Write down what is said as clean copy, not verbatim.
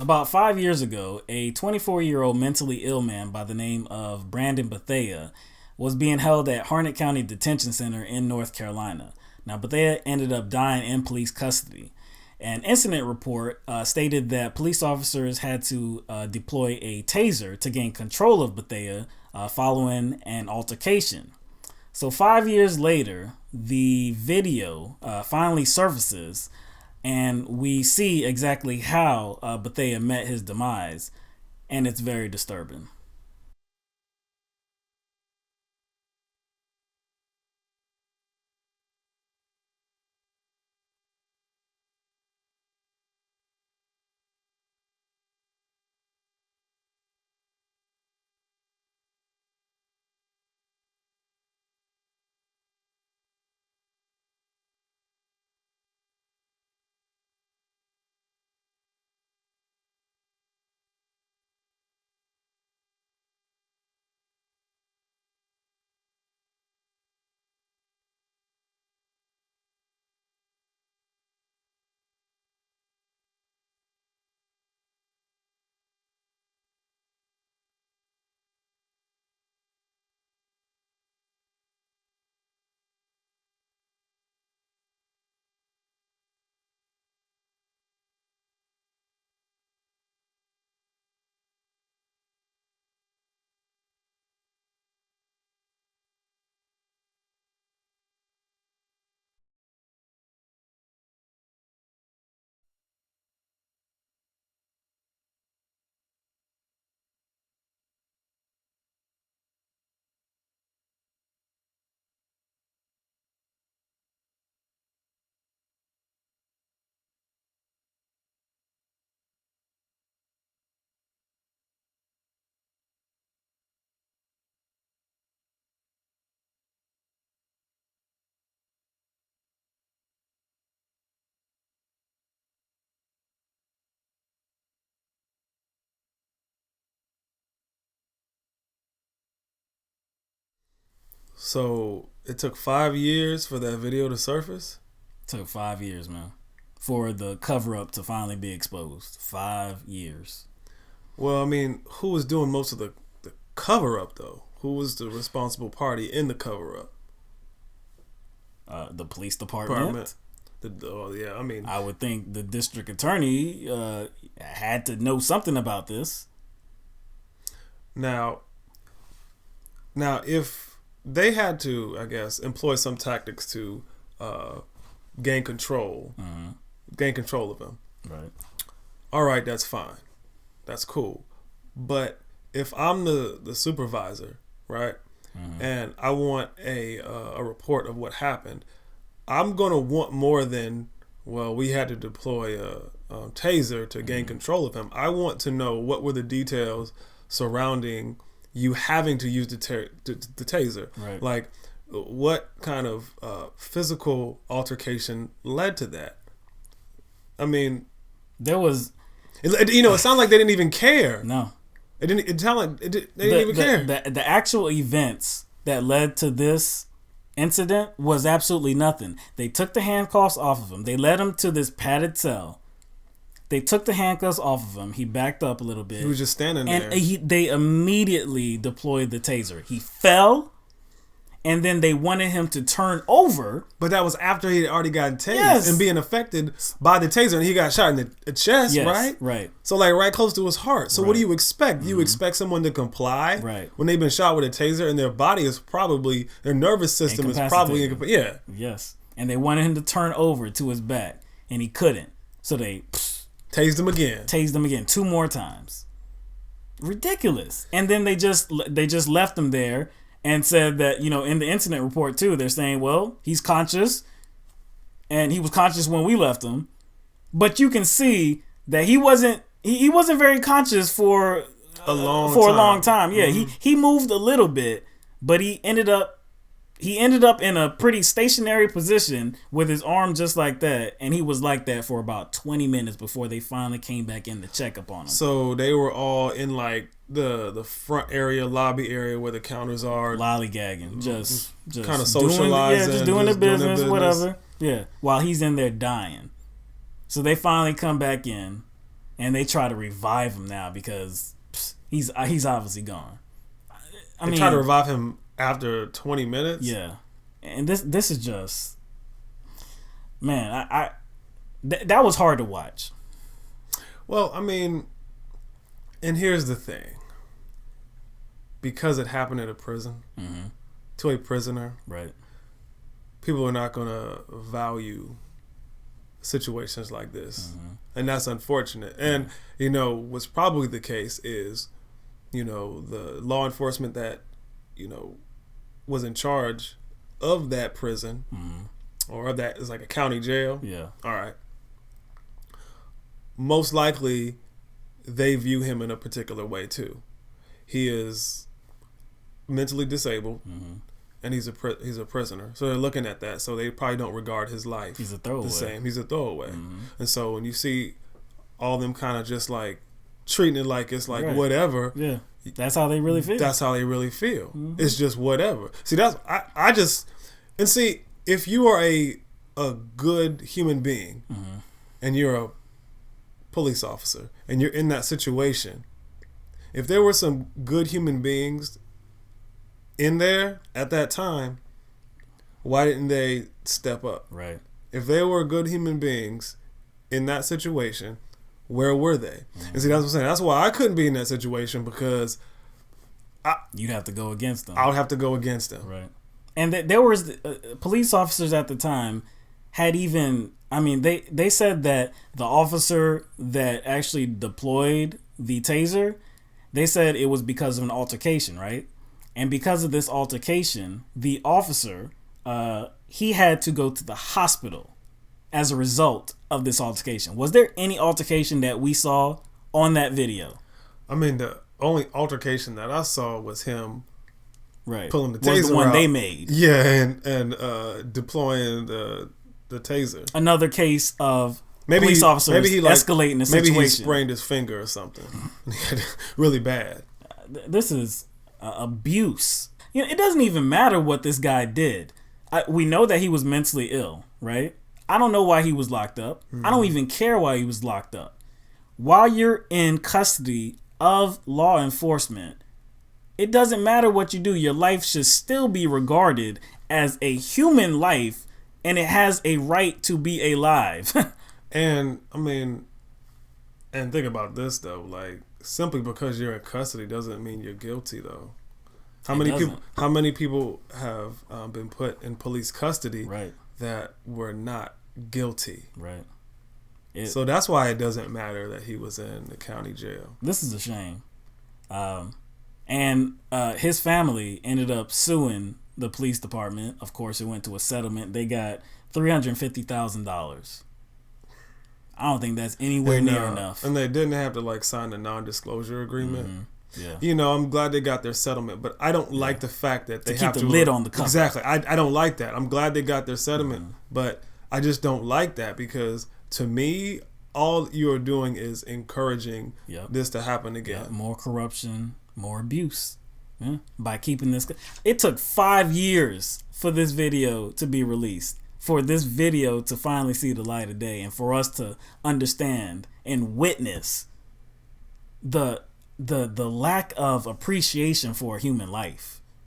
About 5 years ago, a 24-year-old mentally ill man by the name of Brandon Bethea was being held at Harnett County Detention Center in North Carolina. Now, Bethea ended up dying in police custody. An incident report stated that police officers had to deploy a taser to gain control of Bethea following an altercation. So 5 years later, the video finally surfaces, and we see exactly how Bethea met his demise, and it's very disturbing. So it took 5 years for that video to surface? Took 5 years, man, for the cover up to finally be exposed. 5 years. Well, I mean, who was doing most of the cover up, though? Who was the responsible party in the cover up? The police department. Yeah, I mean, I would think the district attorney had to know something about this. Now, if they had to, I guess, employ some tactics to gain control of him. Right. All right, that's fine. That's cool. But if I'm the supervisor, right, and I want a report of what happened, I'm going to want more than, well, we had to deploy a taser to gain control of him. I want to know what were the details surrounding you having to use the taser. Right. Like, what kind of physical altercation led to that? I mean, there was... It sounds like they didn't even care. No. It didn't. It sounded like they didn't even care. The actual events that led to this incident was absolutely nothing. They took the handcuffs off of him. They led him to this padded cell. They took the handcuffs off of him. He backed up a little bit. He was just standing there. And they immediately deployed the taser. He fell, and then they wanted him to turn over. But that was after he had already gotten tased and being affected by the taser, and he got shot in the chest, right? Right. So, like, right close to his heart. So what do you expect? You expect someone to comply when they've been shot with a taser, and their body is probably, their nervous system is probably incapacitated. Yeah. Yes. And they wanted him to turn over to his back, and he couldn't. So they... tased him again. 2 more times. Ridiculous. And then they just left him there and said that, in the incident report too, they're saying, well, he's conscious, and he was conscious when we left him, but you can see that he wasn't very conscious for a long time. Yeah, he moved a little bit, but he ended up in a pretty stationary position with his arm just like that, and he was like that for about 20 minutes before they finally came back in to check up on him. So they were all in like the front area, lobby area where the counters are, lollygagging, just kind of socializing, just doing the business, whatever. Yeah, while he's in there dying. So they finally come back in, and they try to revive him now because he's obviously gone. They try to revive him after 20 minutes. Yeah, and this is just, man, that was hard to watch. Well, I mean, and here's the thing. Because it happened at a prison, to a prisoner, right? People are not going to value situations like this. And that's unfortunate. And, what's probably the case is, the law enforcement that, was in charge of that prison or of that is like a county jail. Yeah. All right. Most likely they view him in a particular way too. He is mentally disabled and he's a prisoner. So they're looking at that. So they probably don't regard his life He's a throwaway. the same. He's a throwaway. And so when you see all them kind of just like treating it like it's like whatever. Yeah. That's how they really feel. That's how they really feel. It's just whatever. See, that's and see, if you are a good human being and you're a police officer and you're in that situation, if there were some good human beings in there at that time, why didn't they step up? Right. If they were good human beings in that situation, where were they? And see, that's what I'm saying. That's why I couldn't be in that situation, because you'd have to go against them. I would have to go against them. Right. And there was police officers at the time had even, they said that the officer that actually deployed the taser, they said it was because of an altercation, right? And because of this altercation, the officer, he had to go to the hospital as a result of this altercation. Was there any altercation that we saw on that video? The only altercation that I saw was him pulling the taser was the one out. They made. Yeah, and deploying the taser. Another case of police officers escalating the situation. Maybe he sprained his finger or something. Really bad. This is abuse. It doesn't even matter what this guy did. We know that he was mentally ill, right? I don't know why he was locked up. I don't even care why he was locked up. While you're in custody of law enforcement, it doesn't matter what you do. Your life should still be regarded as a human life, and it has a right to be alive. And and think about this though, like, simply because you're in custody doesn't mean you're guilty though. How many people have been put in police custody that were not guilty? Right. So that's why it doesn't matter that he was in the county jail. This is a shame. And his family ended up suing the police department. Of course, it went to a settlement. They got $350,000. I don't think that's anywhere near enough. And they didn't have to sign a non-disclosure agreement. Yeah. I'm glad they got their settlement, but I don't like the fact that they have to keep the lid on the cover. Exactly. I don't like that. I'm glad they got their settlement, but I just don't like that, because to me, all you're doing is encouraging this to happen again. More corruption, more abuse. By keeping this. It took 5 years for this video to be released, for this video to finally see the light of day, and for us to understand and witness the lack of appreciation for a human life.